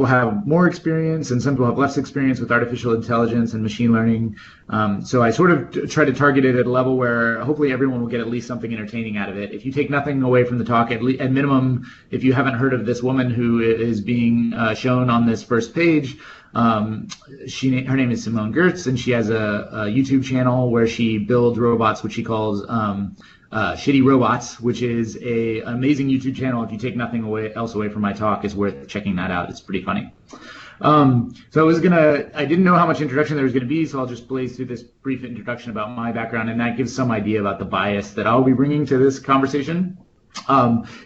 have more experience and some people have less experience with artificial intelligence and machine learning. So I sort of try to target it at a level where hopefully everyone will get at least something entertaining out of it. If you take nothing away from the talk, at minimum, if you haven't heard of this woman who is being shown on this first page, her name is Simone Gertz, and she has a YouTube channel where she builds robots, which she calls Shitty Robots, which is an amazing YouTube channel. If you take nothing else away from my talk, it's worth checking that out. It's pretty funny. So I didn't know how much introduction there was going to be, so I'll just blaze through this brief introduction about my background, and that gives some idea about the bias that I'll be bringing to this conversation.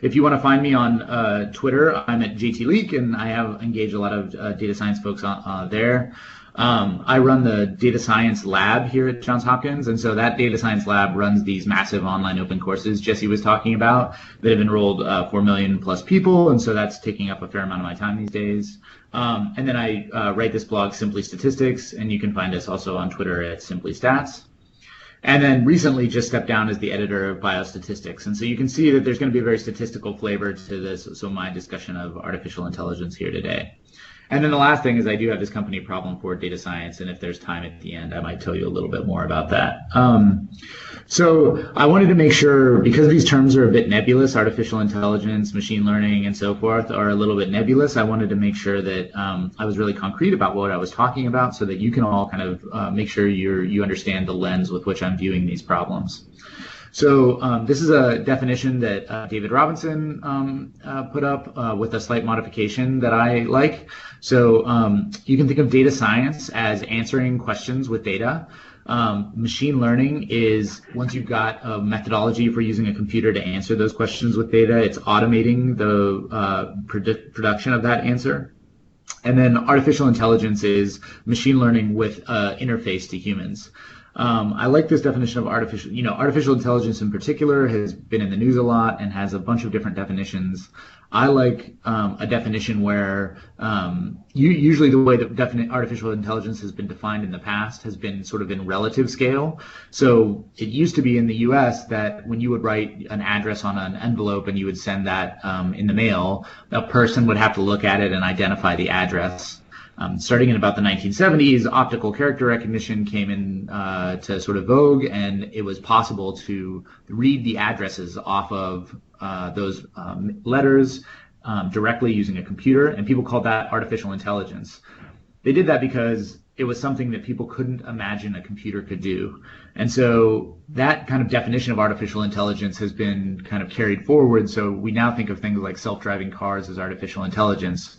If you want to find me on Twitter, I'm at JTLeek, and I have engaged a lot of data science folks there. I run the data science lab here at Johns Hopkins, and so that data science lab runs these massive online open courses Jesse was talking about that have enrolled 4 million plus people, and so that's taking up a fair amount of my time these days. And then I write this blog, Simply Statistics, and you can find us also on Twitter at Simply Stats. And then recently just stepped down as the editor of Biostatistics. And so you can see that there's going to be a very statistical flavor to this, so my discussion of artificial intelligence here today. And then the last thing is I do have this company Problem for Data Science, and if there's time at the end, I might tell you a little bit more about that. So I wanted to make sure, because these terms are a bit nebulous, artificial intelligence, machine learning, and so forth are a little bit nebulous, I wanted to make sure that I was really concrete about what I was talking about so that you can all kind of make sure you understand the lens with which I'm viewing these problems. So this is a definition that David Robinson put up with a slight modification that I like. So you can think of data science as answering questions with data. Machine learning is once you've got a methodology for using a computer to answer those questions with data, it's automating the production of that answer. And then artificial intelligence is machine learning with interface to humans. I like this definition of artificial intelligence in particular has been in the news a lot and has a bunch of different definitions. I like a definition where usually the way that artificial intelligence has been defined in the past has been sort of in relative scale. So it used to be in the US that when you would write an address on an envelope and you would send that in the mail, a person would have to look at it and identify the address. Starting in about the 1970s, optical character recognition came in to sort of vogue, and it was possible to read the addresses off of those letters directly using a computer, and people called that artificial intelligence. They did that because it was something that people couldn't imagine a computer could do. And so that kind of definition of artificial intelligence has been kind of carried forward, so we now think of things like self-driving cars as artificial intelligence.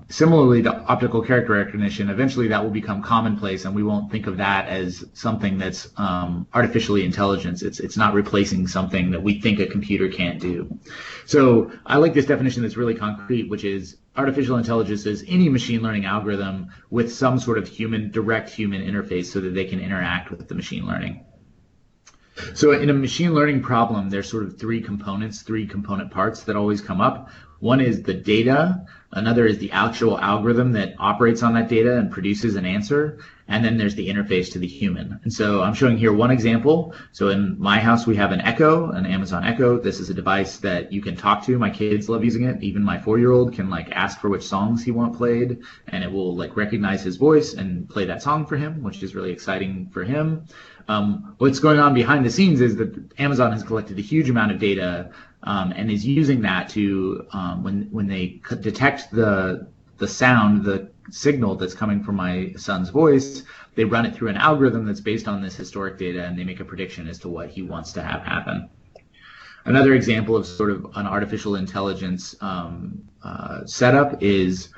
Similarly to optical character recognition, eventually that will become commonplace and we won't think of that as something that's artificially intelligence. It's not replacing something that we think a computer can't do. So I like this definition that's really concrete, which is artificial intelligence is any machine learning algorithm with some sort of direct human interface so that they can interact with the machine learning. So in a machine learning problem, there's sort of three component parts that always come up. One is the data, another is the actual algorithm that operates on that data and produces an answer, and then there's the interface to the human. And so I'm showing here one example. So in my house, we have an Echo, an Amazon Echo. This is a device that you can talk to. My kids love using it. Even my 4-year-old can ask for which songs he wants played, and it will recognize his voice and play that song for him, which is really exciting for him. What's going on behind the scenes is that Amazon has collected a huge amount of data and is using that to, when they detect the sound, the signal that's coming from my son's voice, they run it through an algorithm that's based on this historic data, and they make a prediction as to what he wants to have happen. Another example of sort of an artificial intelligence setup is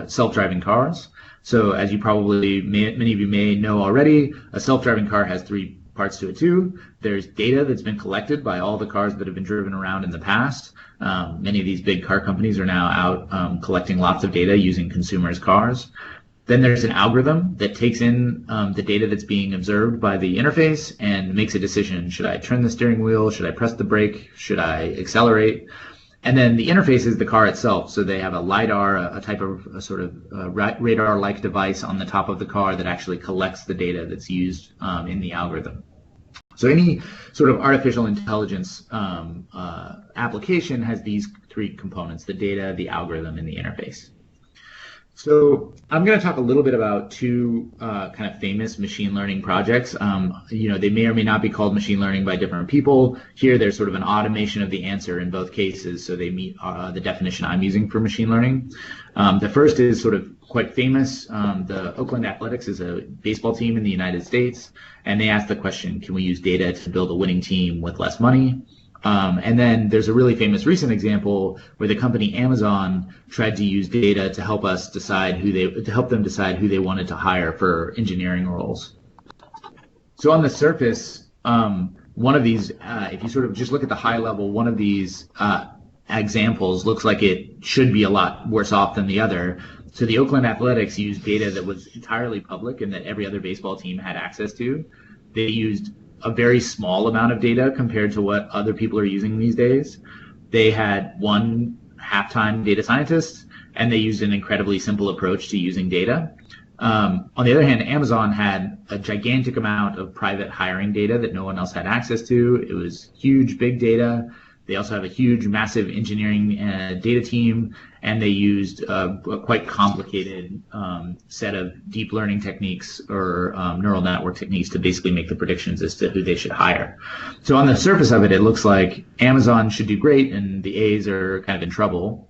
self-driving cars. So as you probably, many of you may know already, a self-driving car has three parts to it too. There's data that's been collected by all the cars that have been driven around in the past. Many of these big car companies are now out collecting lots of data using consumers' cars. Then there's an algorithm that takes in the data that's being observed by the interface and makes a decision. Should I turn the steering wheel? Should I press the brake? Should I accelerate? And then the interface is the car itself. So they have a LiDAR, a type of radar-like device on the top of the car that actually collects the data that's used in the algorithm. So any sort of artificial intelligence application has these three components: the data, the algorithm, and the interface. So I'm going to talk a little bit about two kind of famous machine learning projects. They may or may not be called machine learning by different people. Here, there's sort of an automation of the answer in both cases, so they meet the definition I'm using for machine learning. The first is sort of quite famous. The Oakland Athletics is a baseball team in the United States, and they asked the question, can we use data to build a winning team with less money? And then there's a really famous recent example where the company Amazon tried to use data to help them decide who they wanted to hire for engineering roles. So on the surface, one of these, if you sort of just look at the high level, one of these examples looks like it should be a lot worse off than the other. So the Oakland Athletics used data that was entirely public and that every other baseball team had access to. They used a very small amount of data compared to what other people are using these days. They had one half-time data scientist, and they used an incredibly simple approach to using data. On the other hand, Amazon had a gigantic amount of private hiring data that no one else had access to. It was huge, big data. They also have a huge, massive engineering data team, and they used a quite complicated set of deep learning techniques or neural network techniques to basically make the predictions as to who they should hire. So on the surface of it, it looks like Amazon should do great and the A's are kind of in trouble.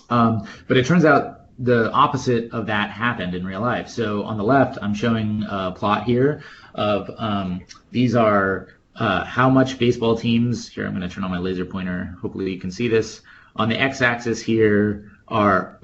But it turns out the opposite of that happened in real life. So on the left, I'm showing a plot here of these are how much baseball teams, here I'm going to turn on my laser pointer, hopefully you can see this. On the x-axis here are,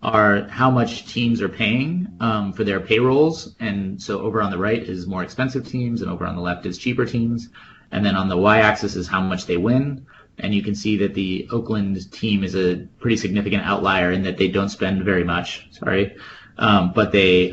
are how much teams are paying for their payrolls. And so over on the right is more expensive teams, and over on the left is cheaper teams. And then on the y-axis is how much they win. And you can see that the Oakland team is a pretty significant outlier in that they don't spend very much, but they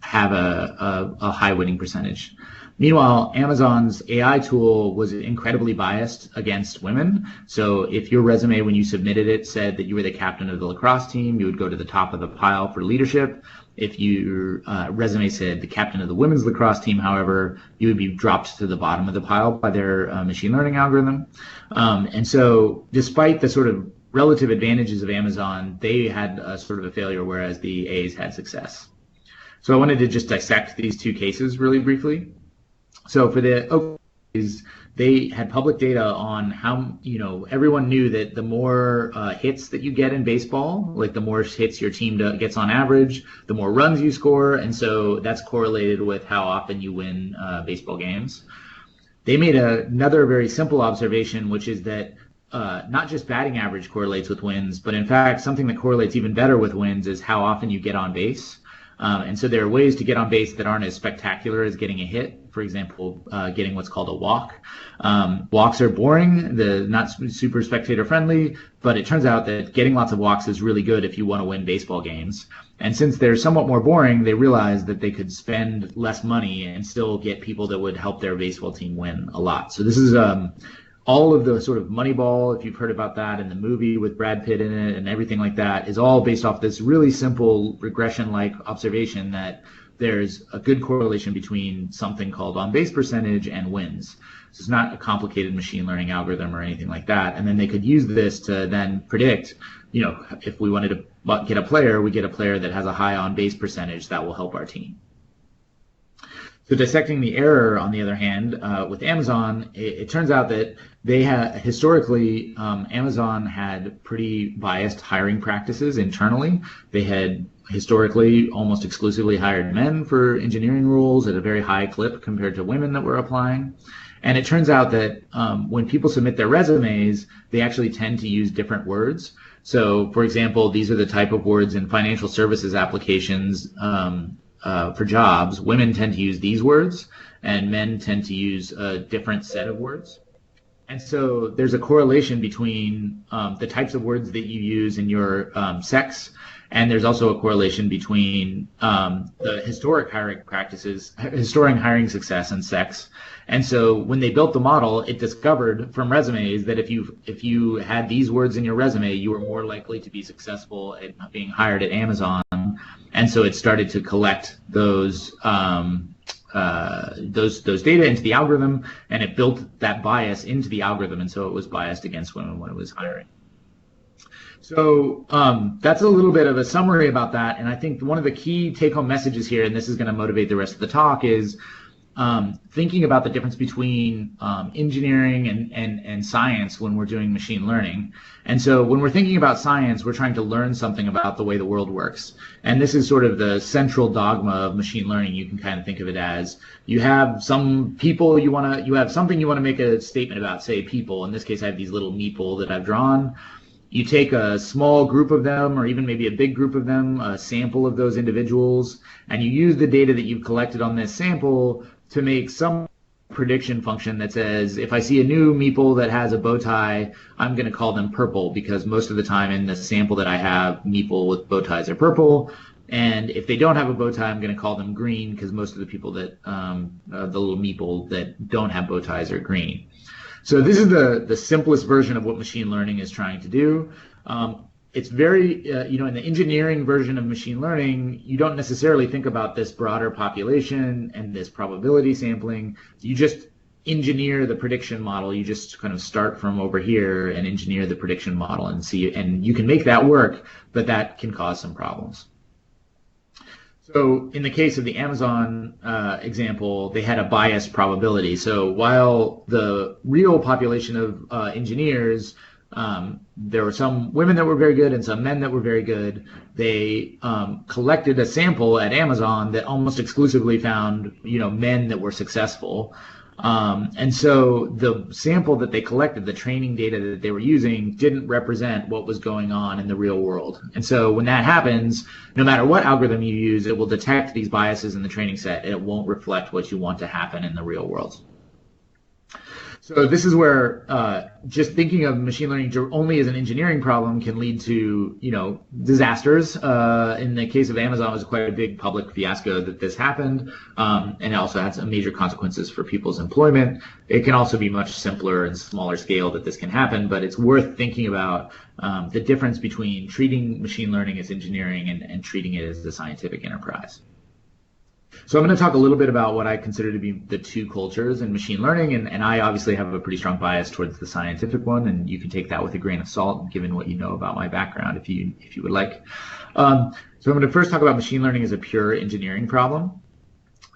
have a high winning percentage. Meanwhile, Amazon's AI tool was incredibly biased against women. So if your resume, when you submitted it, said that you were the captain of the lacrosse team, you would go to the top of the pile for leadership. If your resume said the captain of the women's lacrosse team, however, you would be dropped to the bottom of the pile by their machine learning algorithm. And so despite the sort of relative advantages of Amazon, they had a sort of a failure, whereas the A's had success. So I wanted to just dissect these two cases really briefly. So for the Oakland, they had public data on how, everyone knew that the more hits that you get in baseball, like the more hits your team gets on average, the more runs you score. And so that's correlated with how often you win baseball games. They made another very simple observation, which is that not just batting average correlates with wins, but in fact, something that correlates even better with wins is how often you get on base. And so there are ways to get on base that aren't as spectacular as getting a hit. For example, getting what's called a walk. Walks are boring, not super spectator friendly, but it turns out that getting lots of walks is really good if you want to win baseball games. And since they're somewhat more boring, they realized that they could spend less money and still get people that would help their baseball team win a lot. So this is all of the sort of Moneyball, if you've heard about that, and the movie with Brad Pitt in it and everything like that, is all based off this really simple regression-like observation that there's a good correlation between something called on-base percentage and wins. So it's not a complicated machine learning algorithm or anything like that. And then they could use this to then predict, if we wanted to get a player, we get a player that has a high on-base percentage that will help our team. So dissecting the error, on the other hand, with Amazon, it turns out that they had historically, Amazon had pretty biased hiring practices internally. They had historically almost exclusively hired men for engineering roles at a very high clip compared to women that were applying. And it turns out that when people submit their resumes, they actually tend to use different words. So, for example, these are the type of words in financial services applications for jobs. Women tend to use these words, and men tend to use a different set of words. And so there's a correlation between the types of words that you use in your sex, and there's also a correlation between the historic hiring practices, historic hiring success, and sex. And so when they built the model, it discovered from resumes that if you had these words in your resume, you were more likely to be successful at being hired at Amazon. And so it started to collect those data into the algorithm, and it built that bias into the algorithm, and so it was biased against women when it was hiring. So that's a little bit of a summary about that. And I think one of the key take-home messages here, and this is going to motivate the rest of the talk, is thinking about the difference between engineering and science when we're doing machine learning. And so when we're thinking about science, we're trying to learn something about the way the world works. And this is sort of the central dogma of machine learning. You can kind of think of it as you have some people you have something you want to make a statement about, say people. In this case, I have these little meeple that I've drawn. You take a small group of them, or even maybe a big group of them, a sample of those individuals, and you use the data that you've collected on this sample to make some prediction function that says, if I see a new meeple that has a bow tie, I'm going to call them purple, because most of the time in the sample that I have, meeple with bow ties are purple. And if they don't have a bow tie, I'm going to call them green, because most of the people that, the little meeple that don't have bow ties are green. So this is the simplest version of what machine learning is trying to do. It's very, in the engineering version of machine learning, you don't necessarily think about this broader population and this probability sampling. You just engineer the prediction model. You just kind of start from over here and engineer the prediction model and see, and you can make that work, but that can cause some problems. So in the case of the Amazon example, they had a biased probability. So while the real population of engineers, there were some women that were very good and some men that were very good. They collected a sample at Amazon that almost exclusively found, men that were successful. And so the sample that they collected, the training data that they were using, didn't represent what was going on in the real world. And so when that happens, no matter what algorithm you use, it will detect these biases in the training set, and it won't reflect what you want to happen in the real world. So this is where just thinking of machine learning only as an engineering problem can lead to, disasters. In the case of Amazon, it was quite a big public fiasco that this happened, and it also had some major consequences for people's employment. It can also be much simpler and smaller scale that this can happen, but it's worth thinking about the difference between treating machine learning as engineering and treating it as a scientific enterprise. So I'm going to talk a little bit about what I consider to be the two cultures in machine learning, and I obviously have a pretty strong bias towards the scientific one, and you can take that with a grain of salt, given what you know about my background, if you would like. So I'm going to first talk about machine learning as a pure engineering problem.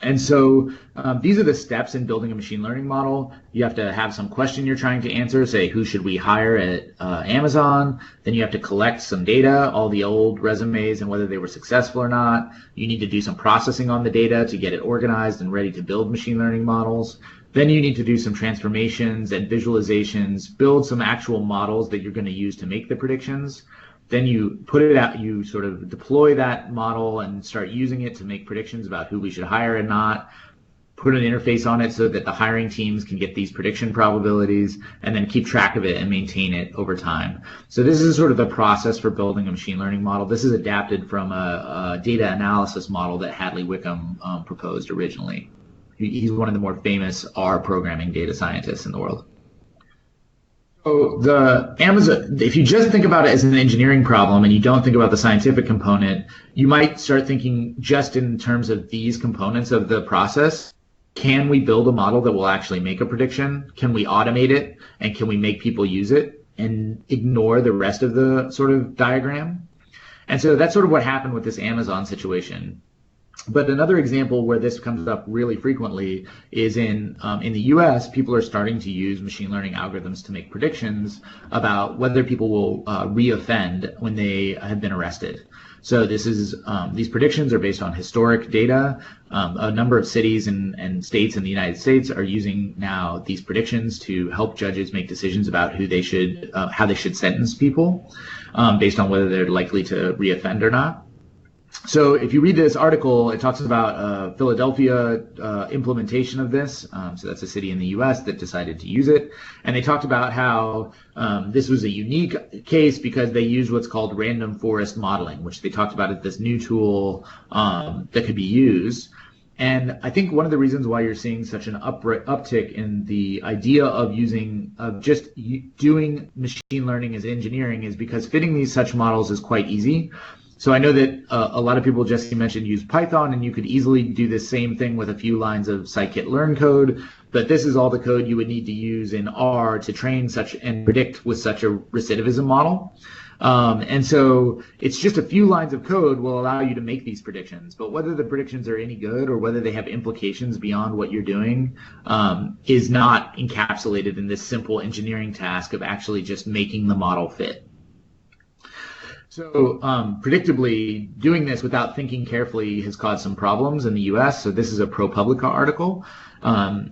And so these are the steps in building a machine learning model. You have to have some question you're trying to answer, say, who should we hire at Amazon? Then you have to collect some data, all the old resumes and whether they were successful or not. You need to do some processing on the data to get it organized and ready to build machine learning models. Then you need to do some transformations and visualizations, build some actual models that you're going to use to make the predictions. Then you put it out, you sort of deploy that model and start using it to make predictions about who we should hire and not, put an interface on it so that the hiring teams can get these prediction probabilities, and then keep track of it and maintain it over time. So this is sort of the process for building a machine learning model. This is adapted from a data analysis model that Hadley Wickham proposed originally. He's one of the more famous R programming data scientists in the world. So the Amazon, if you just think about it as an engineering problem and you don't think about the scientific component, you might start thinking just in terms of these components of the process. Can we build a model that will actually make a prediction? Can we automate it? And can we make people use it and ignore the rest of the sort of diagram? And so that's sort of what happened with this Amazon situation. But another example where this comes up really frequently is in the US, people are starting to use machine learning algorithms to make predictions about whether people will reoffend when they have been arrested. So this is these predictions are based on historic data. A number of cities and states in the United States are using now these predictions to help judges make decisions about who they should, how they should sentence people based on whether they're likely to reoffend or not. So if you read this article, it talks about Philadelphia implementation of this. So that's a city in the US that decided to use it. And they talked about how this was a unique case because they used what's called random forest modeling, which they talked about as this new tool that could be used. And I think one of the reasons why you're seeing such an uptick in the idea of just doing machine learning as engineering is because fitting these such models is quite easy. So I know that a lot of people, Jesse mentioned, use Python, and you could easily do the same thing with a few lines of scikit-learn code, but this is all the code you would need to use in R to train such and predict with such a recidivism model. And so it's just a few lines of code will allow you to make these predictions, but whether the predictions are any good or whether they have implications beyond what you're doing is not encapsulated in this simple engineering task of actually just making the model fit. So predictably, doing this without thinking carefully has caused some problems in the US. So this is a ProPublica article.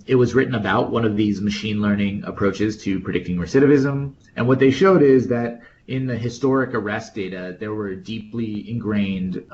It was written about one of these machine learning approaches to predicting recidivism. And what they showed is that in the historic arrest data, there were deeply ingrained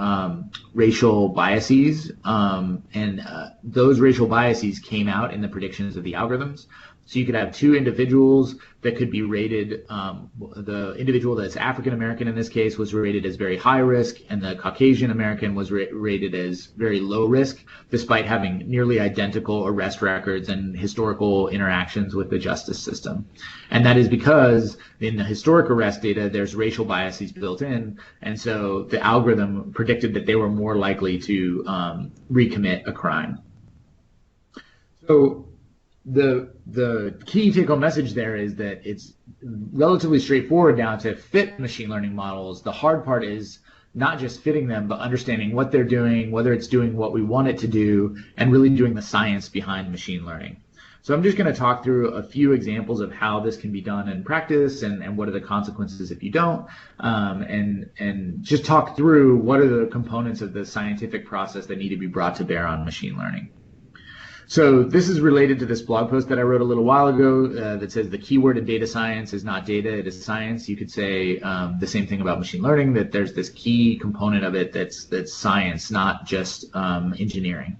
racial biases. And those racial biases came out in the predictions of the algorithms. So you could have two individuals that could be rated, the individual that's African American in this case was rated as very high risk, and the Caucasian American was rated as very low risk, despite having nearly identical arrest records and historical interactions with the justice system. And that is because in the historic arrest data, there's racial biases built in, and so the algorithm predicted that they were more likely to recommit a crime. So the key take-home message there is that it's relatively straightforward now to fit machine learning models. The hard part is not just fitting them, but understanding what they're doing, whether it's doing what we want it to do, and really doing the science behind machine learning. So I'm just going to talk through a few examples of how this can be done in practice and what are the consequences if you don't, and just talk through what are the components of the scientific process that need to be brought to bear on machine learning. So this is related to this blog post that I wrote a little while ago that says the keyword in data science is not data, it is science. You could say the same thing about machine learning, that there's this key component of it that's science, not just engineering.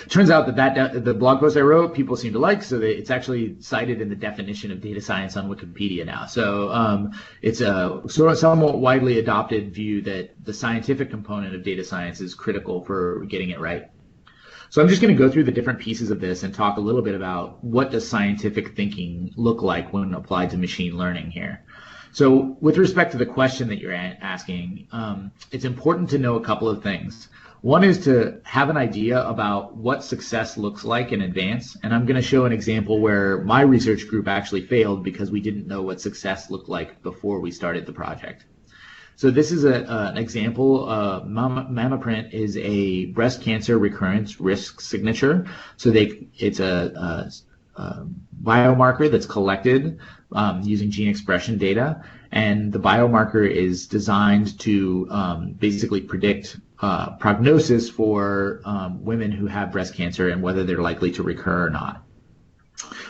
Turns out that the blog post I wrote, people seem to like, so that it's actually cited in the definition of data science on Wikipedia now. So it's a sort of somewhat widely adopted view that the scientific component of data science is critical for getting it right. So I'm just going to go through the different pieces of this and talk a little bit about what does scientific thinking look like when applied to machine learning here. So with respect to the question that you're asking, it's important to know a couple of things. One is to have an idea about what success looks like in advance. And I'm going to show an example where my research group actually failed because we didn't know what success looked like before we started the project. So this is an example. MammaPrint is a breast cancer recurrence risk signature. So it's a biomarker that's collected using gene expression data, and the biomarker is designed to basically predict prognosis for women who have breast cancer and whether they're likely to recur or not.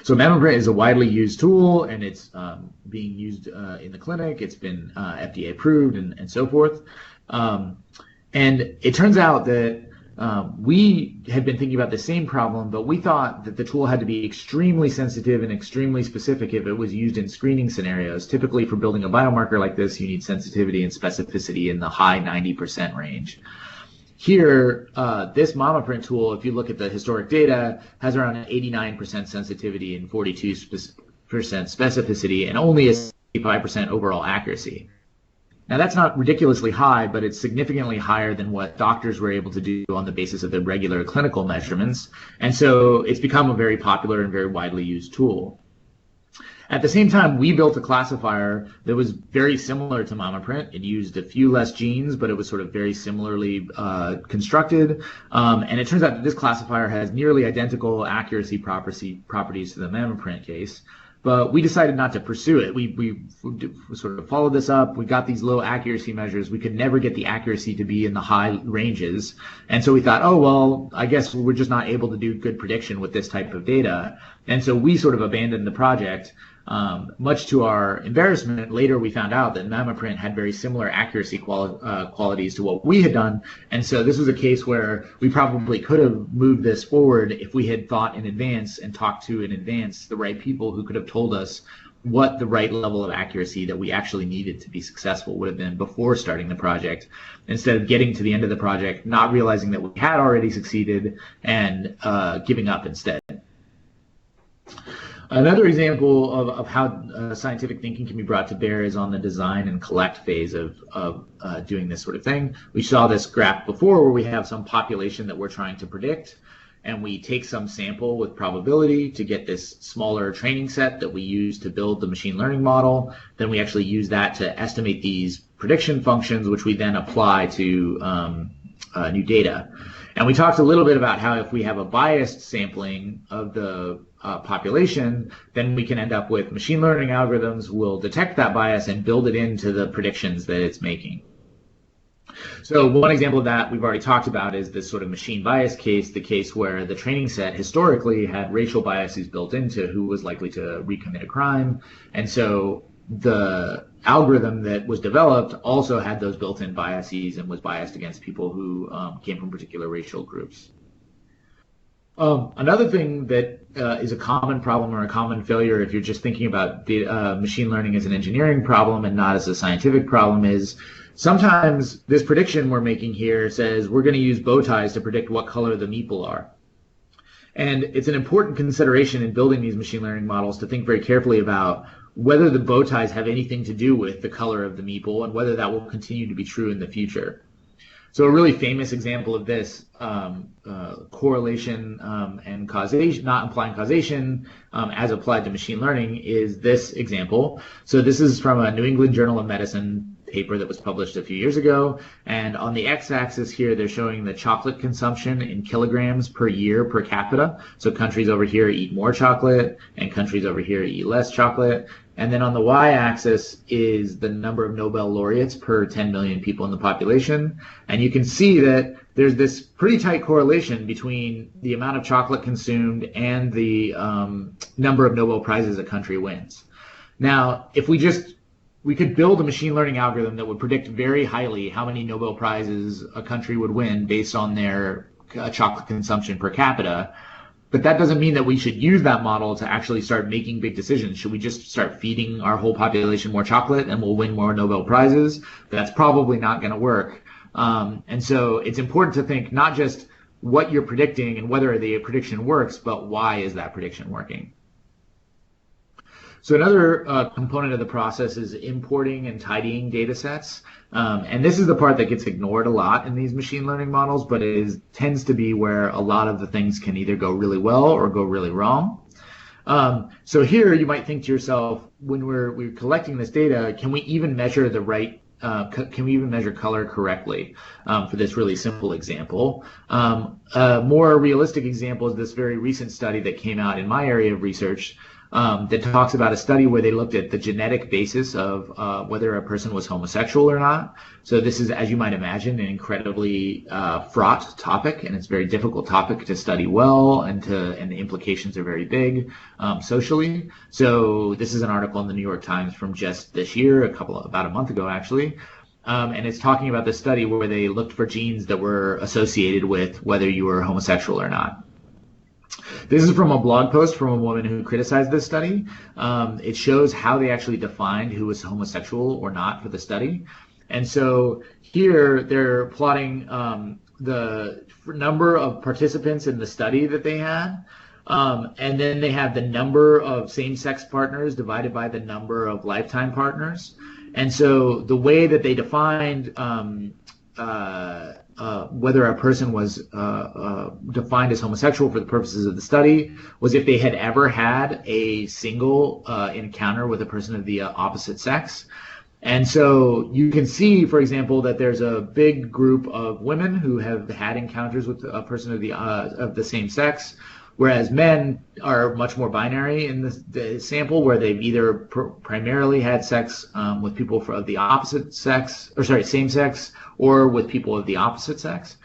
So MammaPrint is a widely used tool, and it's being used in the clinic. It's been FDA approved and so forth. And it turns out that we had been thinking about the same problem, but we thought that the tool had to be extremely sensitive and extremely specific if it was used in screening scenarios. Typically, for building a biomarker like this, you need sensitivity and specificity in the high 90% range. Here, this MammaPrint tool, if you look at the historic data, has around an 89% sensitivity and 42% specificity and only a 65% overall accuracy. Now, that's not ridiculously high, but it's significantly higher than what doctors were able to do on the basis of their regular clinical measurements. And so it's become a very popular and very widely used tool. At the same time, we built a classifier that was very similar to MammaPrint. It used a few less genes, but it was sort of very similarly constructed. And it turns out that this classifier has nearly identical accuracy properties to the MammaPrint case. But we decided not to pursue it. We sort of followed this up. We got these low accuracy measures. We could never get the accuracy to be in the high ranges. And so we thought, oh, well, I guess we're just not able to do good prediction with this type of data. And so we sort of abandoned the project. Much to our embarrassment, later we found out that MammaPrint had very similar accuracy qualities to what we had done. And so this was a case where we probably could have moved this forward if we had thought in advance and talked to in advance the right people who could have told us what the right level of accuracy that we actually needed to be successful would have been before starting the project, instead of getting to the end of the project, not realizing that we had already succeeded and giving up instead. Another example of how scientific thinking can be brought to bear is on the design and collect phase of doing this sort of thing. We saw this graph before where we have some population that we're trying to predict, and we take some sample with probability to get this smaller training set that we use to build the machine learning model. Then we actually use that to estimate these prediction functions, which we then apply to new data. And we talked a little bit about how if we have a biased sampling of the population, then we can end up with machine learning algorithms will detect that bias and build it into the predictions that it's making. So one example of that we've already talked about is this sort of machine bias case, the case where the training set historically had racial biases built into who was likely to recommit a crime. And so the algorithm that was developed also had those built-in biases and was biased against people who came from particular racial groups. Another thing that is a common problem or a common failure if you're just thinking about machine learning as an engineering problem and not as a scientific problem is sometimes this prediction we're making here says we're going to use bow ties to predict what color the meeple are. And it's an important consideration in building these machine learning models to think very carefully about whether the bow ties have anything to do with the color of the meeple and whether that will continue to be true in the future. So a really famous example of this correlation and causation, not implying causation as applied to machine learning, is this example. So this is from a New England Journal of Medicine paper that was published a few years ago. And on the x-axis here, they're showing the chocolate consumption in kilograms per year per capita. So countries over here eat more chocolate and countries over here eat less chocolate. And then on the y-axis is the number of Nobel laureates per 10 million people in the population. And you can see that there's this pretty tight correlation between the amount of chocolate consumed and the number of Nobel Prizes a country wins. Now, if we could build a machine learning algorithm that would predict very highly how many Nobel Prizes a country would win based on their chocolate consumption per capita. But that doesn't mean that we should use that model to actually start making big decisions. Should we just start feeding our whole population more chocolate and we'll win more Nobel Prizes? That's probably not going to work. And so it's important to think not just what you're predicting and whether the prediction works, but why is that prediction working? So another component of the process is importing and tidying data sets. And this is the part that gets ignored a lot in these machine learning models, but it tends to be where a lot of the things can either go really well or go really wrong. So here you might think to yourself, when we're collecting this data, can we even measure the right can we even measure color correctly for this really simple example? A more realistic example is this very recent study that came out in my area of research that talks about a study where they looked at the genetic basis of whether a person was homosexual or not. So this is, as you might imagine, an incredibly fraught topic, and it's a very difficult topic to study well, and the implications are very big socially. So this is an article in the New York Times from just this year, about a month ago actually. And it's talking about the study where they looked for genes that were associated with whether you were homosexual or not. This is from a blog post from a woman who criticized this study. It shows how they actually defined who was homosexual or not for the study. And so here they're plotting the number of participants in the study that they had. And then they have the number of same-sex partners divided by the number of lifetime partners. And so the way that they defined whether a person was defined as homosexual for the purposes of the study was if they had ever had a single encounter with a person of the opposite sex. And so you can see, for example, that there's a big group of women who have had encounters with a person of the same sex, whereas men are much more binary in the sample, where they've either primarily had sex with people of the opposite sex, same sex, or with people of the opposite sex.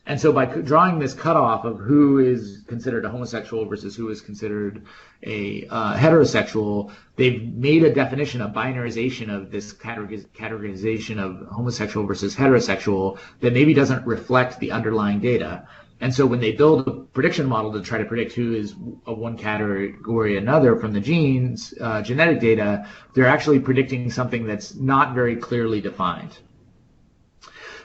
And so by drawing this cutoff of who is considered a homosexual versus who is considered a heterosexual, they've made a definition, a binarization of this categorization of homosexual versus heterosexual that maybe doesn't reflect the underlying data. And so when they build a prediction model to try to predict who is of one category or another from the genes, genetic data, they're actually predicting something that's not very clearly defined.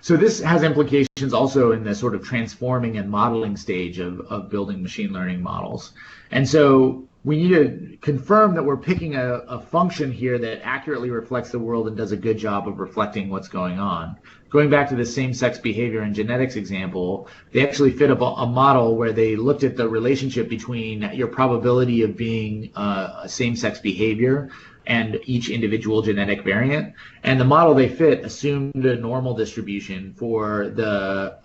So this has implications also in the sort of transforming and modeling stage of building machine learning models. And so we need to confirm that we're picking a function here that accurately reflects the world and does a good job of reflecting what's going on. Going back to the same-sex behavior and genetics example, they actually fit up a model where they looked at the relationship between your probability of being a same-sex behavior and each individual genetic variant. And the model they fit assumed a normal distribution for the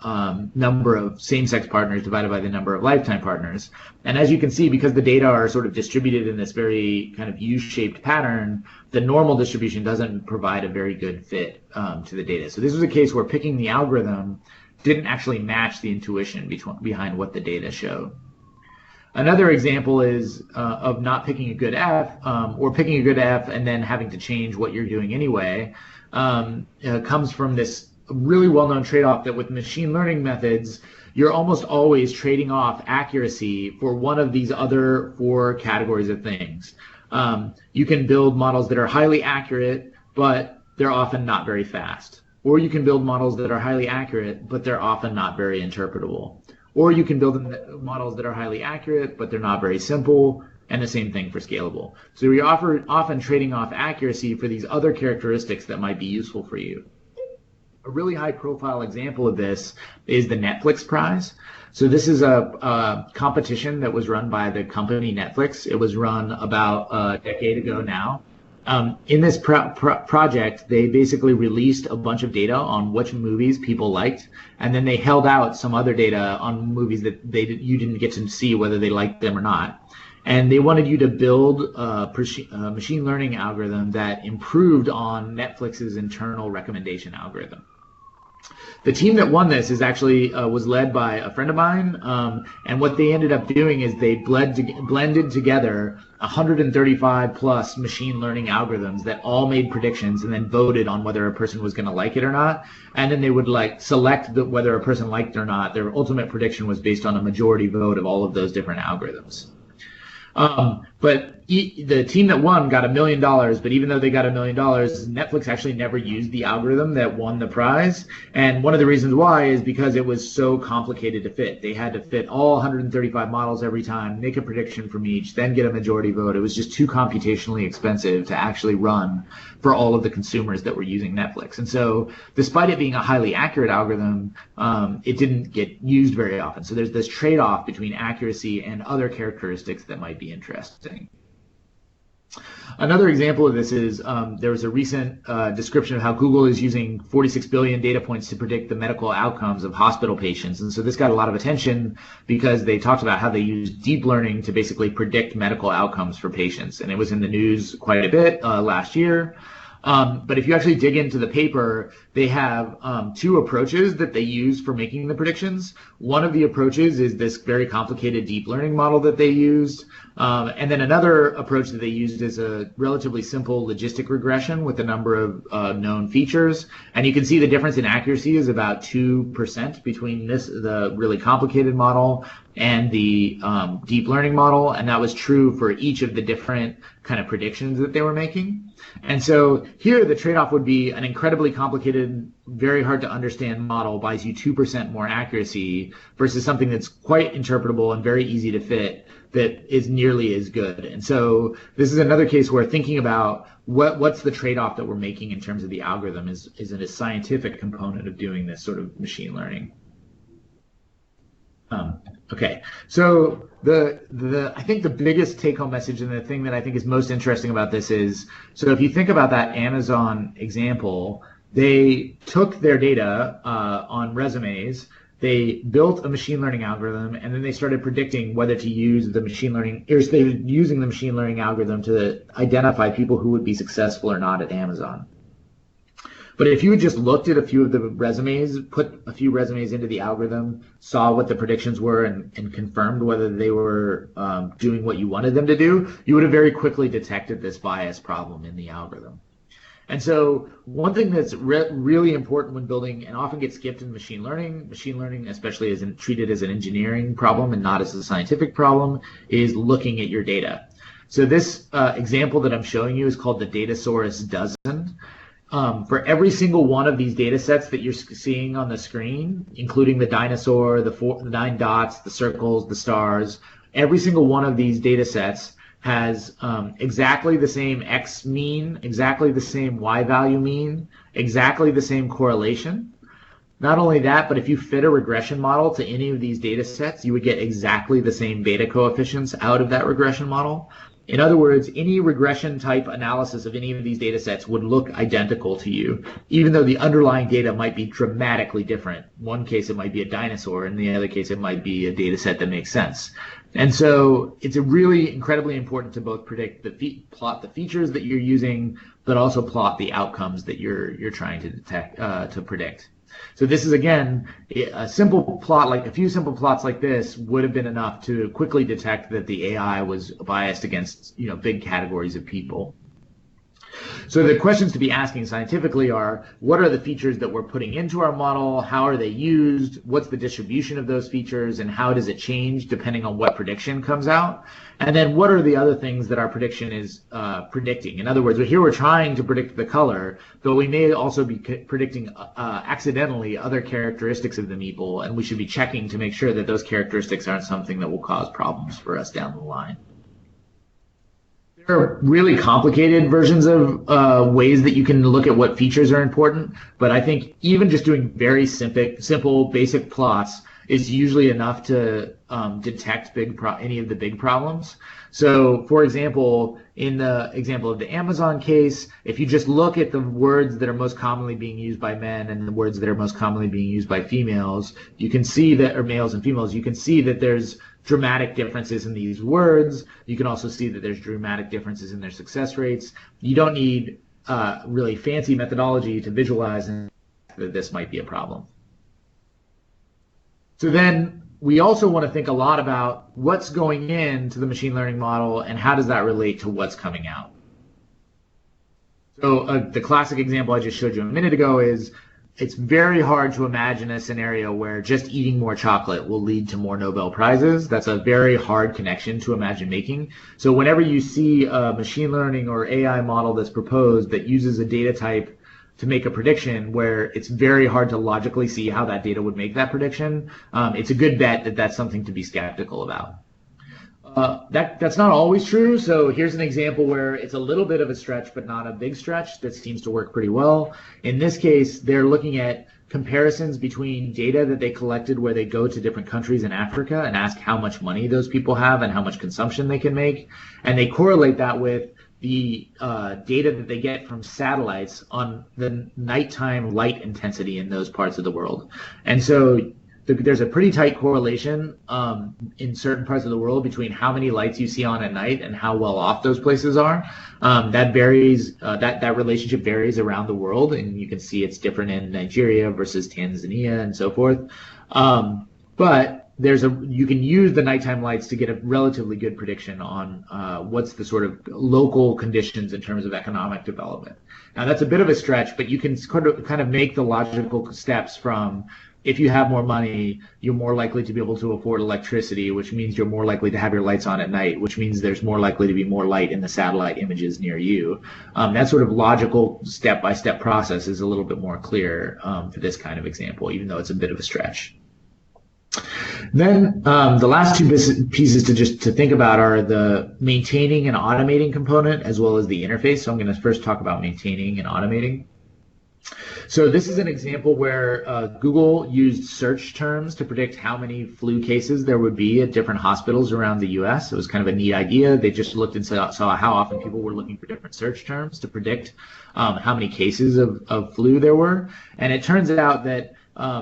number of same-sex partners divided by the number of lifetime partners. And as you can see, because the data are sort of distributed in this very kind of U-shaped pattern, the normal distribution doesn't provide a very good fit to the data. So this was a case where picking the algorithm didn't actually match the intuition behind what the data showed. Another example is of not picking a good F, or picking a good F and then having to change what you're doing anyway, comes from this really well-known trade-off that with machine learning methods, you're almost always trading off accuracy for one of these other 4 categories of things. You can build models that are highly accurate, but they're often not very fast. Or you can build models that are highly accurate, but they're often not very interpretable. Or you can build models that are highly accurate, but they're not very simple, and the same thing for scalable. So you're often trading off accuracy for these other characteristics that might be useful for you. A really high-profile example of this is the Netflix Prize. So this is a competition that was run by the company Netflix. It was run about a decade ago now. In this project, they basically released a bunch of data on which movies people liked, and then they held out some other data on movies that you didn't get to see whether they liked them or not. And they wanted you to build a machine learning algorithm that improved on Netflix's internal recommendation algorithm. The team that won this is actually was led by a friend of mine, and what they ended up doing is they blended together 135 plus machine learning algorithms that all made predictions and then voted on whether a person was going to like it or not, and then they would select whether a person liked it or not. Their ultimate prediction was based on a majority vote of all of those different algorithms. But the team that won got $1 million, but even though they got $1 million, Netflix actually never used the algorithm that won the prize. And one of the reasons why is because it was so complicated to fit. They had to fit all 135 models every time, make a prediction from each, then get a majority vote. It was just too computationally expensive to actually run for all of the consumers that were using Netflix. And so despite it being a highly accurate algorithm, it didn't get used very often. So there's this trade-off between accuracy and other characteristics that might be interesting. Another example of this is there was a recent description of how Google is using 46 billion data points to predict the medical outcomes of hospital patients. And so this got a lot of attention because they talked about how they use deep learning to basically predict medical outcomes for patients. And it was in the news quite a bit last year. But if you actually dig into the paper, they have 2 approaches that they use for making the predictions. One of the approaches is this very complicated deep learning model that they used. And then another approach that they used is a relatively simple logistic regression with a number of known features. And you can see the difference in accuracy is about 2% between the really complicated model and the deep learning model. And that was true for each of the different kind of predictions that they were making. And so here the trade-off would be an incredibly complicated, very hard to understand model buys you 2% more accuracy versus something that's quite interpretable and very easy to fit that is nearly as good. And so this is another case where thinking about what's the trade-off that we're making in terms of the algorithm is a scientific component of doing this sort of machine learning. Okay, so I think the biggest take-home message and the thing that I think is most interesting about this is, so if you think about that Amazon example, they took their data on resumes, they built a machine learning algorithm, and then they started predicting whether to use the machine learning, or they were using the machine learning algorithm to identify people who would be successful or not at Amazon. But if you had just looked at a few of the resumes, put a few resumes into the algorithm, saw what the predictions were, and confirmed whether they were doing what you wanted them to do, you would have very quickly detected this bias problem in the algorithm. And so one thing that's really important when building, and often gets skipped in machine learning especially is treated as an engineering problem and not as a scientific problem, is looking at your data. So this example that I'm showing you is called the Datasaurus dozen. For every single one of these data sets that you're seeing on the screen, including the dinosaur, the 9 dots, the circles, the stars, every single one of these data sets, has exactly the same X mean, exactly the same Y value mean, exactly the same correlation. Not only that, but if you fit a regression model to any of these data sets, you would get exactly the same beta coefficients out of that regression model. In other words, any regression type analysis of any of these data sets would look identical to you, even though the underlying data might be dramatically different. One case it might be a dinosaur, in the other case it might be a data set that makes sense. And so it's really incredibly important to both predict plot the features that you're using, but also plot the outcomes that you're trying to detect to predict. So this is, again, a simple plot, like a few simple plots like this would have been enough to quickly detect that the AI was biased against, big categories of people. So the questions to be asking scientifically are, what are the features that we're putting into our model? How are they used? What's the distribution of those features? And how does it change depending on what prediction comes out? And then what are the other things that our prediction is predicting? In other words, here we're trying to predict the color, but we may also be predicting accidentally other characteristics of the meeple, and we should be checking to make sure that those characteristics aren't something that will cause problems for us down the line. There are really complicated versions of ways that you can look at what features are important, but I think even just doing very simple, basic plots is usually enough to detect any of the big problems. So, for example, in the example of the Amazon case, if you just look at the words that are most commonly being used by men and the words that are most commonly being used by females, you can see that, or males and females, you can see that there's dramatic differences in these words. You can also see that there's dramatic differences in their success rates. You don't need really fancy methodology to visualize that this might be a problem. So then we also want to think a lot about what's going into the machine learning model and how does that relate to what's coming out. So the classic example I just showed you a minute ago is it's very hard to imagine a scenario where just eating more chocolate will lead to more Nobel Prizes. That's a very hard connection to imagine making. So whenever you see a machine learning or AI model that's proposed that uses a data type to make a prediction where it's very hard to logically see how that data would make that prediction, it's a good bet that that's something to be skeptical about. That's not always true. So here's an example where it's a little bit of a stretch, but not a big stretch. That seems to work pretty well. In this case, they're looking at comparisons between data that they collected where they go to different countries in Africa and ask how much money those people have and how much consumption they can make. And they correlate that with the data that they get from satellites on the nighttime light intensity in those parts of the world. And so there's a pretty tight correlation in certain parts of the world between how many lights you see on at night and how well off those places are. That varies. That relationship varies around the world, and you can see it's different in Nigeria versus Tanzania and so forth. But you can use the nighttime lights to get a relatively good prediction on what's the sort of local conditions in terms of economic development. Now that's a bit of a stretch, but you can kind of make the logical steps from, if you have more money, you're more likely to be able to afford electricity, which means you're more likely to have your lights on at night, which means there's more likely to be more light in the satellite images near you. That sort of logical step-by-step process is a little bit more clear for this kind of example, even though it's a bit of a stretch. Then the last two pieces to think about are the maintaining and automating component as well as the interface. So I'm going to first talk about maintaining and automating. So this is an example where Google used search terms to predict how many flu cases there would be at different hospitals around the US. It was kind of a neat idea. They just looked and saw how often people were looking for different search terms to predict how many cases of flu there were. And it turns out that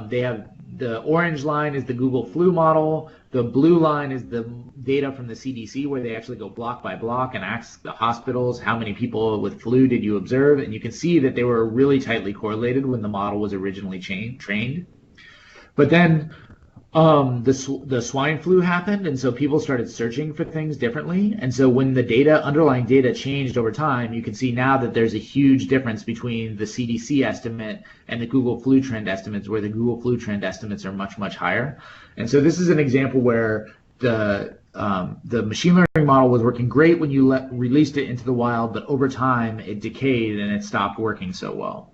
they have the orange line is the Google flu model. The blue line is the data from the CDC, where they actually go block by block and ask the hospitals, how many people with flu did you observe? And you can see that they were really tightly correlated when the model was originally trained. But then the swine flu happened, and so people started searching for things differently. And so when the underlying data changed over time, you can see now that there's a huge difference between the CDC estimate and the Google flu trend estimates, where the Google flu trend estimates are much, much higher. And so this is an example where the machine learning model was working great when you released it into the wild, but over time it decayed and it stopped working so well.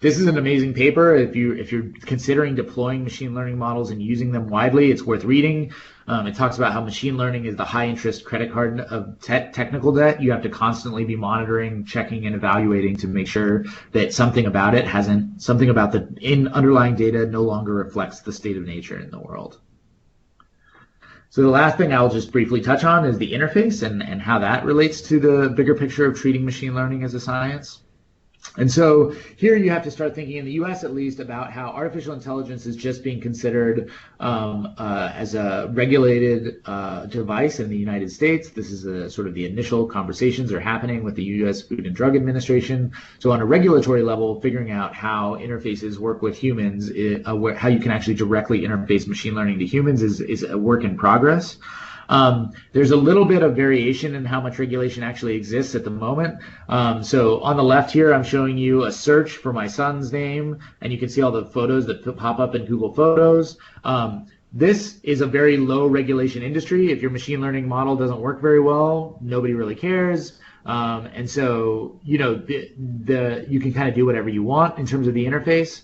This is an amazing paper. If you're considering deploying machine learning models and using them widely, it's worth reading. It talks about how machine learning is the high interest credit card of technical debt. You have to constantly be monitoring, checking, and evaluating to make sure that something about the underlying data no longer reflects the state of nature in the world. So the last thing I'll just briefly touch on is the interface and how that relates to the bigger picture of treating machine learning as a science. And so here you have to start thinking, in the US at least, about how artificial intelligence is just being considered as a regulated device in the United States. This is sort of the initial conversations are happening with the US Food and Drug Administration. So on a regulatory level, figuring out how interfaces work with humans, how you can actually directly interface machine learning to humans is a work in progress. There's a little bit of variation in how much regulation actually exists at the moment. So on the left here, I'm showing you a search for my son's name, and you can see all the photos that pop up in Google Photos. This is a very low regulation industry. If your machine learning model doesn't work very well, nobody really cares. And so, you can kind of do whatever you want in terms of the interface.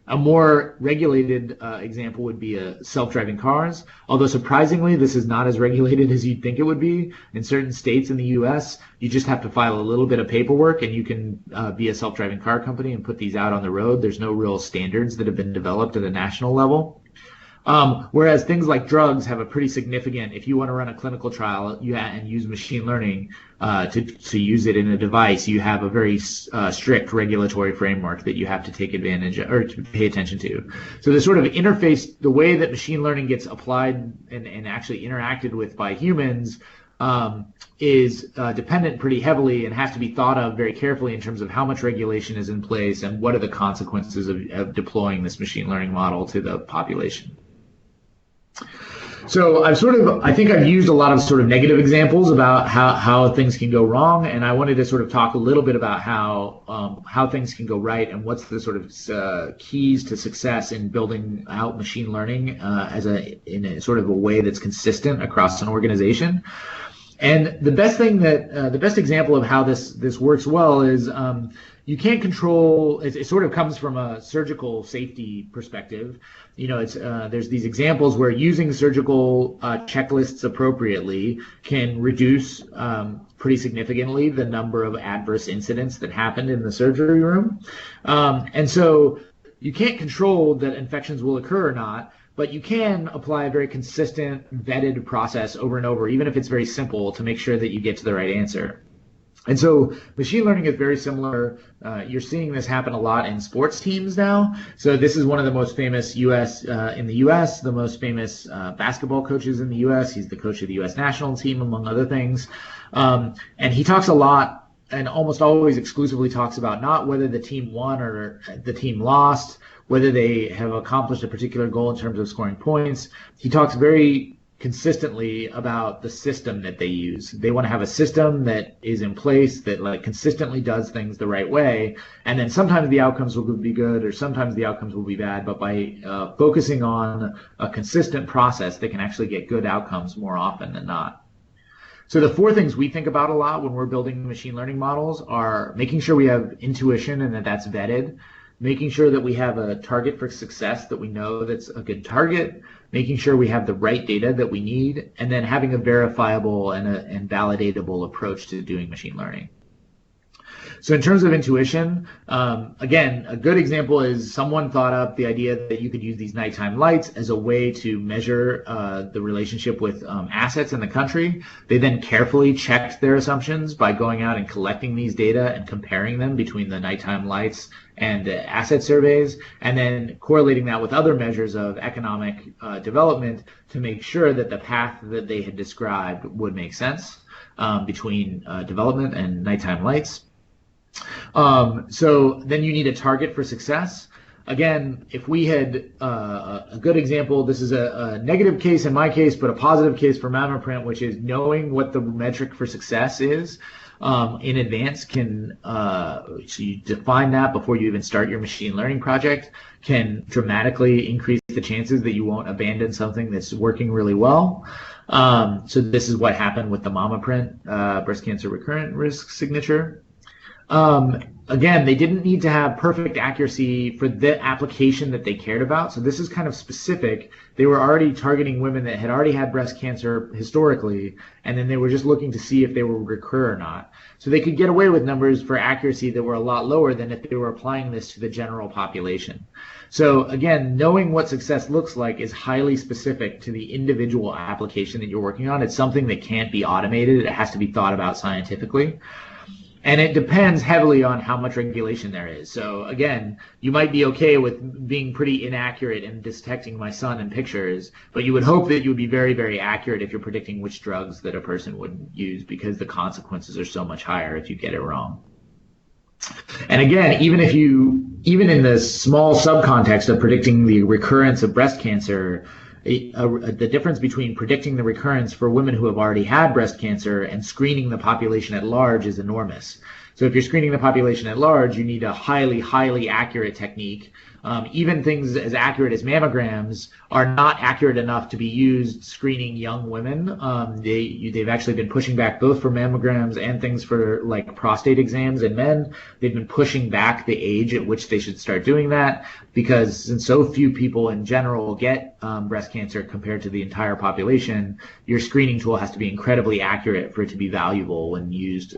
A more regulated example would be self-driving cars, although surprisingly, this is not as regulated as you'd think it would be. In certain states in the US, you just have to file a little bit of paperwork and you can be a self-driving car company and put these out on the road. There's no real standards that have been developed at a national level. Whereas things like drugs have a pretty significant, if you want to run a clinical trial and use machine learning to use it in a device, you have a very strict regulatory framework that you have to take advantage of, or to pay attention to. So the sort of interface, the way that machine learning gets applied and actually interacted with by humans is dependent pretty heavily and has to be thought of very carefully in terms of how much regulation is in place and what are the consequences of deploying this machine learning model to the population. So I think I've used a lot of sort of negative examples about how things can go wrong, and I wanted to sort of talk a little bit about how things can go right and what's the sort of keys to success in building out machine learning in a sort of a way that's consistent across an organization. And the best example of how this works well is you can't control. It sort of comes from a surgical safety perspective. There's these examples where using surgical checklists appropriately can reduce pretty significantly the number of adverse incidents that happened in the surgery room. And so you can't control that infections will occur or not, but you can apply a very consistent, vetted process over and over, even if it's very simple, to make sure that you get to the right answer. And so machine learning is very similar. You're seeing this happen a lot in sports teams now. So this is one of the most famous in the US, the most famous basketball coaches in the US. He's the coach of the US national team, among other things. And he talks a lot and almost always exclusively talks about not whether the team won or the team lost, whether they have accomplished a particular goal in terms of scoring points. He talks very consistently about the system that they use. They want to have a system that is in place that consistently does things the right way, and then sometimes the outcomes will be good or sometimes the outcomes will be bad, but by focusing on a consistent process, they can actually get good outcomes more often than not. So the four things we think about a lot when we're building machine learning models are making sure we have intuition and that's vetted, making sure that we have a target for success that we know that's a good target, making sure we have the right data that we need, and then having a verifiable and validatable approach to doing machine learning. So in terms of intuition, again, a good example is someone thought up the idea that you could use these nighttime lights as a way to measure the relationship with assets in the country. They then carefully checked their assumptions by going out and collecting these data and comparing them between the nighttime lights and the asset surveys, and then correlating that with other measures of economic development to make sure that the path that they had described would make sense between development and nighttime lights. So then you need a target for success. Again, if we had a good example, this is a negative case in my case, but a positive case for Mammoprint, which is knowing what the metric for success is in advance so you define that before you even start your machine learning project, can dramatically increase the chances that you won't abandon something that's working really well. So this is what happened with the Mammoprint breast cancer recurrent risk signature. again, they didn't need to have perfect accuracy for the application that they cared about. So this is kind of specific. They were already targeting women that had already had breast cancer historically, and then they were just looking to see if they would recur or not. So they could get away with numbers for accuracy that were a lot lower than if they were applying this to the general population. So again, knowing what success looks like is highly specific to the individual application that you're working on. It's something that can't be automated. It has to be thought about scientifically. And it depends heavily on how much regulation there is. So again, you might be okay with being pretty inaccurate in detecting my son in pictures, but you would hope that you would be very, very accurate if you're predicting which drugs that a person would use, because the consequences are so much higher if you get it wrong. And again, even in the small subcontext of predicting the recurrence of breast cancer, the difference between predicting the recurrence for women who have already had breast cancer and screening the population at large is enormous. So if you're screening the population at large, you need a highly, highly accurate technique. Even things as accurate as mammograms are not accurate enough to be used screening young women. They've actually been pushing back both for mammograms and things for like prostate exams in men. They've been pushing back the age at which they should start doing that, because since so few people in general get breast cancer compared to the entire population, your screening tool has to be incredibly accurate for it to be valuable when used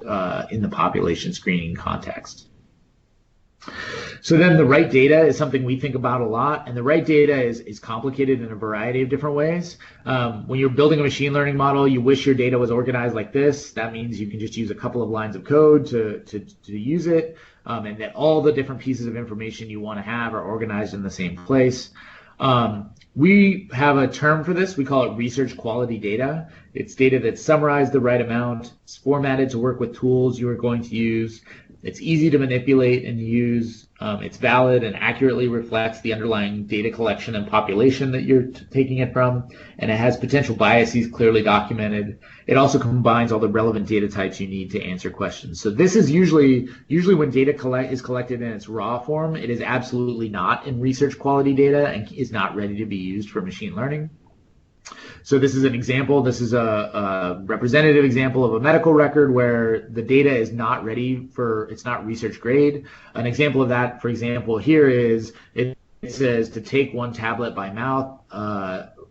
in the population screening context. So then the right data is something we think about a lot, and the right data is complicated in a variety of different ways. When you're building a machine learning model, you wish your data was organized like this. That means you can just use a couple of lines of code to use it, and that all the different pieces of information you want to have are organized in the same place. We have a term for this. We call it research quality data. It's data that's summarized the right amount. It's formatted to work with tools you are going to use. It's easy to manipulate and use. It's valid and accurately reflects the underlying data collection and population that you're taking it from, and it has potential biases clearly documented. It also combines all the relevant data types you need to answer questions. So this is usually when data is collected in its raw form, it is absolutely not in research quality data and is not ready to be used for machine learning. So this is an example. This is a representative example of a medical record where the data is not ready it's not research grade. An example of that, for example, here is it says to take 1 tablet by mouth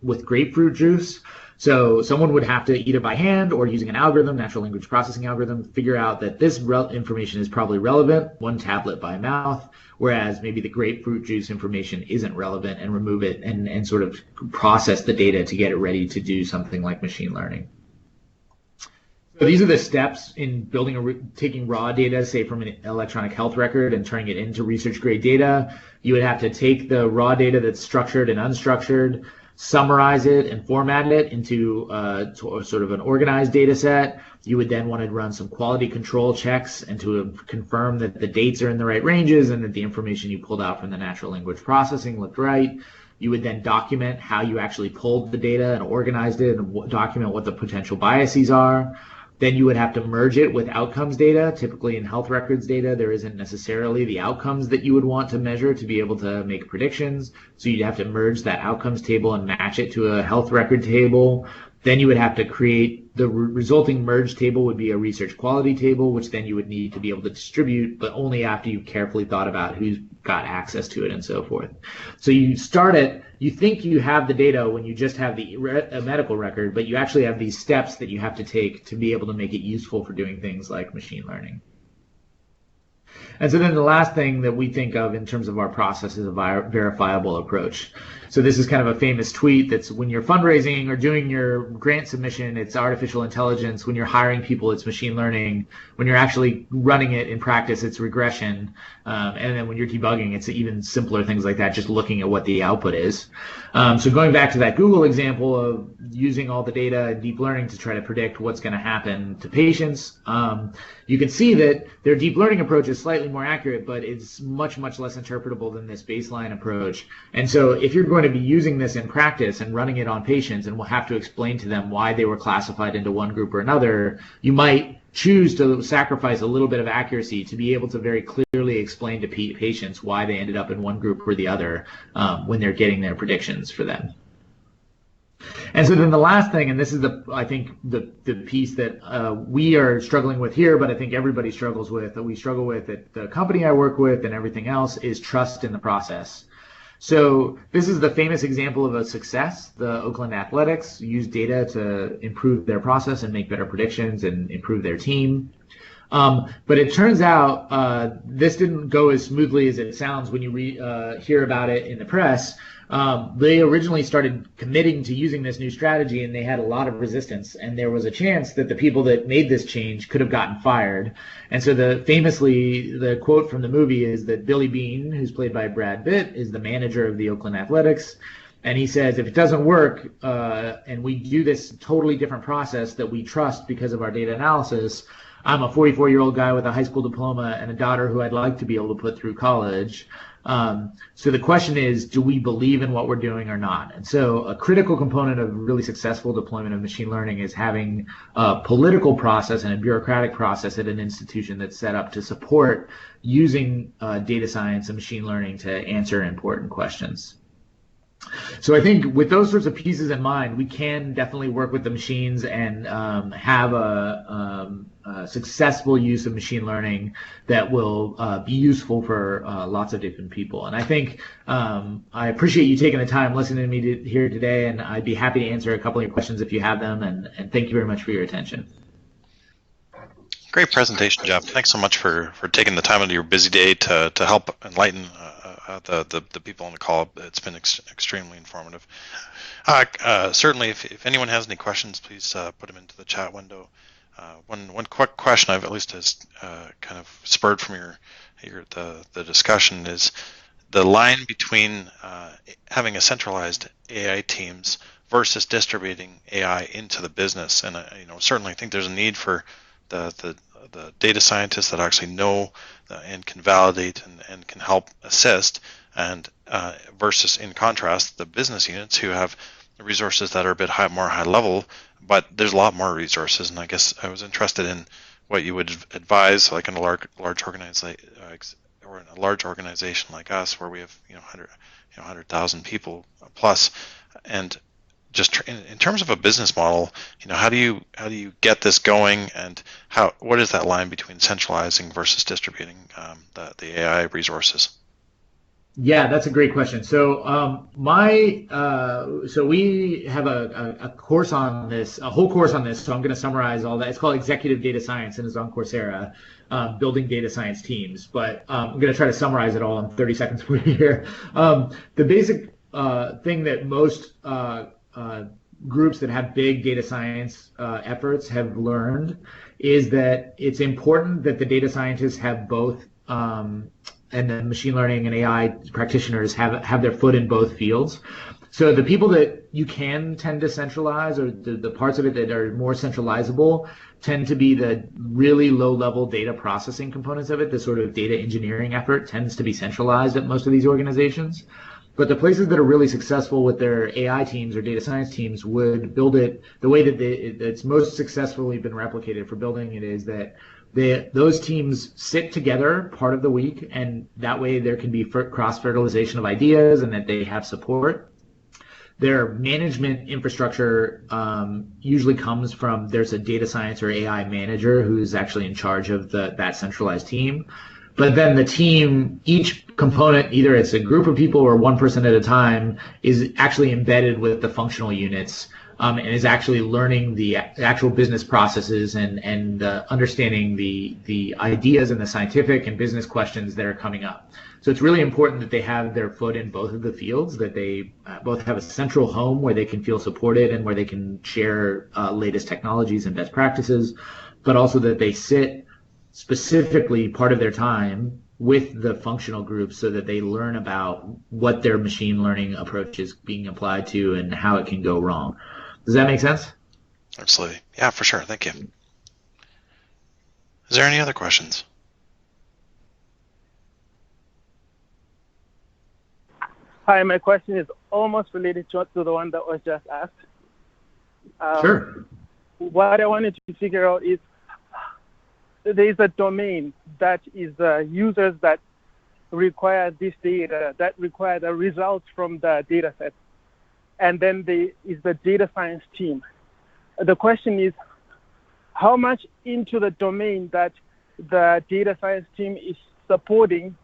with grapefruit juice. So someone would have to either by hand or using an algorithm, natural language processing algorithm, figure out that this information is probably relevant, 1 tablet by mouth, whereas maybe the grapefruit juice information isn't relevant, and remove it and sort of process the data to get it ready to do something like machine learning. So these are the steps in taking raw data, say from an electronic health record, and turning it into research grade data. You would have to take the raw data that's structured and unstructured, summarize it and format it into sort of an organized data set. You would then want to run some quality control checks and to confirm that the dates are in the right ranges and that the information you pulled out from the natural language processing looked right. You would then document how you actually pulled the data and organized it, and document what the potential biases are. Then you would have to merge it with outcomes data. Typically in health records data, there isn't necessarily the outcomes that you would want to measure to be able to make predictions. So you'd have to merge that outcomes table and match it to a health record table. Then you would have to create the resulting merge table would be a research quality table, which then you would need to be able to distribute, but only after you've carefully thought about who's got access to it and so forth. So you think you have the data when you just have a medical record, but you actually have these steps that you have to take to be able to make it useful for doing things like machine learning. And so then the last thing that we think of in terms of our process is a verifiable approach. So this is kind of a famous tweet that's when you're fundraising or doing your grant submission, it's artificial intelligence. When you're hiring people, it's machine learning. When you're actually running it in practice, it's regression. And then when you're debugging, it's even simpler things like that, just looking at what the output is. So going back to that Google example of using all the data and deep learning to try to predict what's going to happen to patients, you can see that their deep learning approach is slightly more accurate, but it's much, much less interpretable than this baseline approach. And so if you're going to be using this in practice and running it on patients and will have to explain to them why they were classified into one group or another, you might choose to sacrifice a little bit of accuracy to be able to very clearly explain to patients why they ended up in one group or the other when they're getting their predictions for them. And so then the last thing, and this is I think the piece that we are struggling with here, but I think everybody struggles with, that we struggle with at the company I work with and everything else, is trust in the process. So this is the famous example of a success. The Oakland Athletics used data to improve their process and make better predictions and improve their team. But it turns out this didn't go as smoothly as it sounds when you hear about it in the press. They originally started committing to using this new strategy, and they had a lot of resistance. And there was a chance that the people that made this change could have gotten fired. And so the quote from the movie is that Billy Beane, who's played by Brad Pitt, is the manager of the Oakland Athletics. And he says, if it doesn't work, and we do this totally different process that we trust because of our data analysis, I'm a 44-year-old guy with a high school diploma and a daughter who I'd like to be able to put through college. So the question is, do we believe in what we're doing or not? And so a critical component of really successful deployment of machine learning is having a political process and a bureaucratic process at an institution that's set up to support using data science and machine learning to answer important questions. So I think with those sorts of pieces in mind, we can definitely work with the machines and have a successful use of machine learning that will be useful for lots of different people. And I think I appreciate you taking the time listening to me here today, and I'd be happy to answer a couple of your questions if you have them. And thank you very much for your attention. Great presentation, Jeff. Thanks so much for taking the time out of your busy day to help enlighten the people on the call. It's been extremely informative. Certainly, if anyone has any questions, please put them into the chat window. One quick question I've at least has kind of spurred from the discussion is the line between having a centralized AI teams versus distributing AI into the business. And certainly I think there's a need for the data scientists that actually know and can validate and can help assist, and versus, in contrast, the business units who have resources that are a bit more high level, but there's a lot more resources. And I guess I was interested in what you would advise, like in a large organization, or in a large organization like us, where we have 100,000 people plus, and just in terms of a business model, how do you get this going, and what is that line between centralizing versus distributing the AI resources? Yeah, that's a great question. So so we have a course on this, a whole course on this. So I'm going to summarize all that. It's called Executive Data Science and is on Coursera, building data science teams. But I'm going to try to summarize it all in 30 seconds for you here. The basic thing that most groups that have big data science efforts have learned is that it's important that the data scientists have both, and the machine learning and AI practitioners have their foot in both fields. So the people that you can tend to centralize, or the parts of it that are more centralizable, tend to be the really low-level data processing components of it. The sort of data engineering effort tends to be centralized at most of these organizations. But the places that are really successful with their AI teams or data science teams would build it the way that it's most successfully been replicated for building it is that those teams sit together part of the week, and that way there can be cross-fertilization of ideas and that they have support. Their management infrastructure usually comes from, there's a data science or AI manager who's actually in charge of that centralized team. But then the team, each component, either it's a group of people or one person at a time, is actually embedded with the functional units, and is actually learning the actual business processes and understanding the ideas and the scientific and business questions that are coming up. So it's really important that they have their foot in both of the fields, that they both have a central home where they can feel supported and where they can share latest technologies and best practices, but also that they sit specifically part of their time with the functional groups so that they learn about what their machine learning approach is being applied to and how it can go wrong. Does that make sense? Absolutely. Yeah, for sure. Thank you. Is there any other questions? Hi, my question is almost related to the one that was just asked. Sure. What I wanted to figure out is there is a domain that is users that require this data, that require the results from the data set. and then there is the data science team. The question is, how much into the domain that the data science team is supporting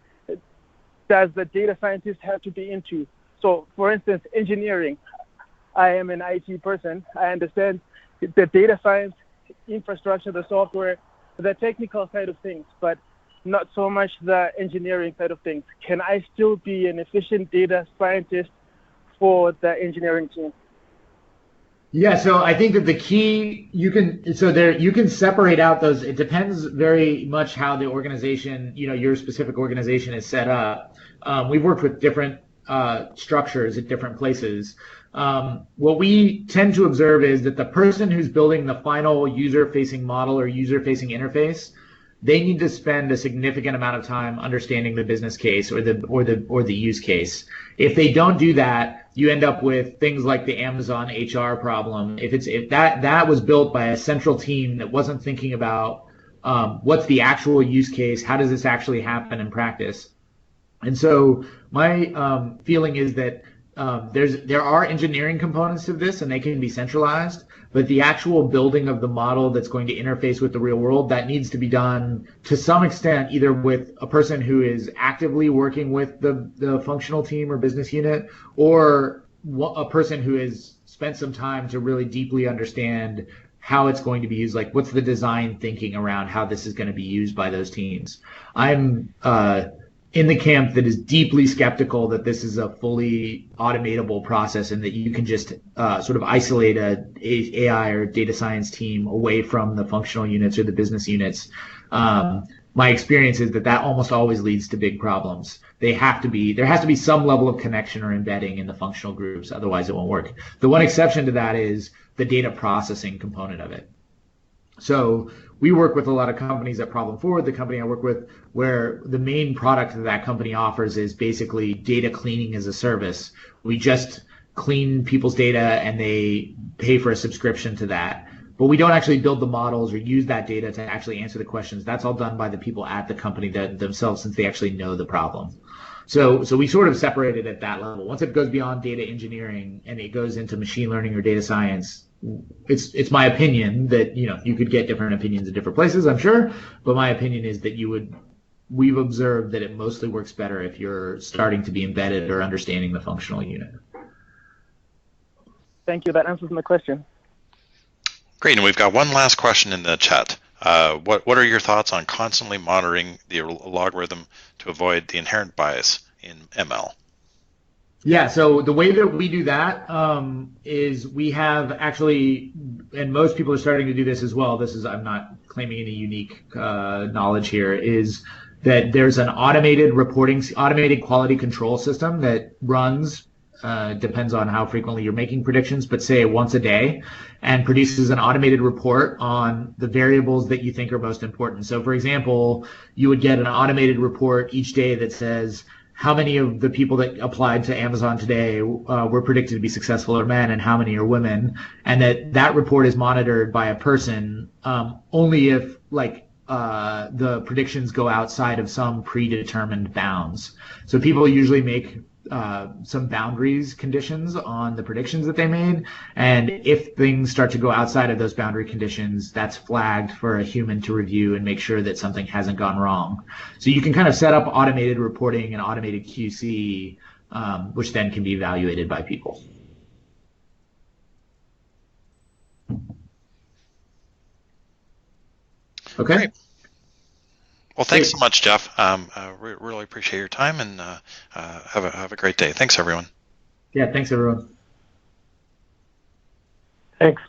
does the data scientist have to be into? So, for instance, engineering. I am an IT person. I understand the data science, infrastructure, the software, the technical side of things, but not so much the engineering side of things. Can I still be an efficient data scientist for the engineering team? Yeah, so I think that the key you can separate out those. It depends very much how the organization, your specific organization is set up. We've worked with different structures at different places. What we tend to observe is that the person who's building the final user-facing model or user-facing interface, they need to spend a significant amount of time understanding the business case or the use case. If they don't do that, you end up with things like the Amazon HR problem. If that was built by a central team that wasn't thinking about what's the actual use case, how does this actually happen in practice? And so my feeling is that there are engineering components of this, and they can be centralized, but the actual building of the model that's going to interface with the real world, that needs to be done to some extent either with a person who is actively working with the functional team or business unit, or a person who has spent some time to really deeply understand how it's going to be used, like what's the design thinking around how this is going to be used by those teams. I'm in the camp that is deeply skeptical that this is a fully automatable process and that you can just sort of isolate a AI or data science team away from the functional units or the business units. My experience is that almost always leads to big problems. There has to be some level of connection or embedding in the functional groups, otherwise it won't work. The one exception to that is the data processing component of it. So we work with a lot of companies at Problem Forward, the company I work with, where the main product that company offers is basically data cleaning as a service. We just clean people's data and they pay for a subscription to that. But we don't actually build the models or use that data to actually answer the questions. That's all done by the people at the company themselves, since they actually know the problem. So we sort of separate it at that level. Once it goes beyond data engineering and it goes into machine learning or data science, it's my opinion that you could get different opinions in different places, I'm sure, but my opinion is that we've observed that it mostly works better if you're starting to be embedded or understanding the functional unit. Thank you. That answers my question. Great, and we've got one last question in the chat. What are your thoughts on constantly monitoring the logarithm to avoid the inherent bias in ML? Yeah, so the way that we do that is we have actually, and most people are starting to do this as well, I'm not claiming any unique knowledge here, is that there's an automated quality control system that runs, depends on how frequently you're making predictions, but say once a day, and produces an automated report on the variables that you think are most important. So for example, you would get an automated report each day that says, how many of the people that applied to Amazon today were predicted to be successful are men and how many are women, and that report is monitored by a person only if the predictions go outside of some predetermined bounds. So people usually make some boundaries conditions on the predictions that they made, and if things start to go outside of those boundary conditions, that's flagged for a human to review and make sure that something hasn't gone wrong. So you can kind of set up automated reporting and automated QC, which then can be evaluated by people. Okay. Great. Well, thanks so much, Jeff. We really appreciate your time, and have a great day. Thanks, everyone. Yeah, thanks, everyone. Thanks.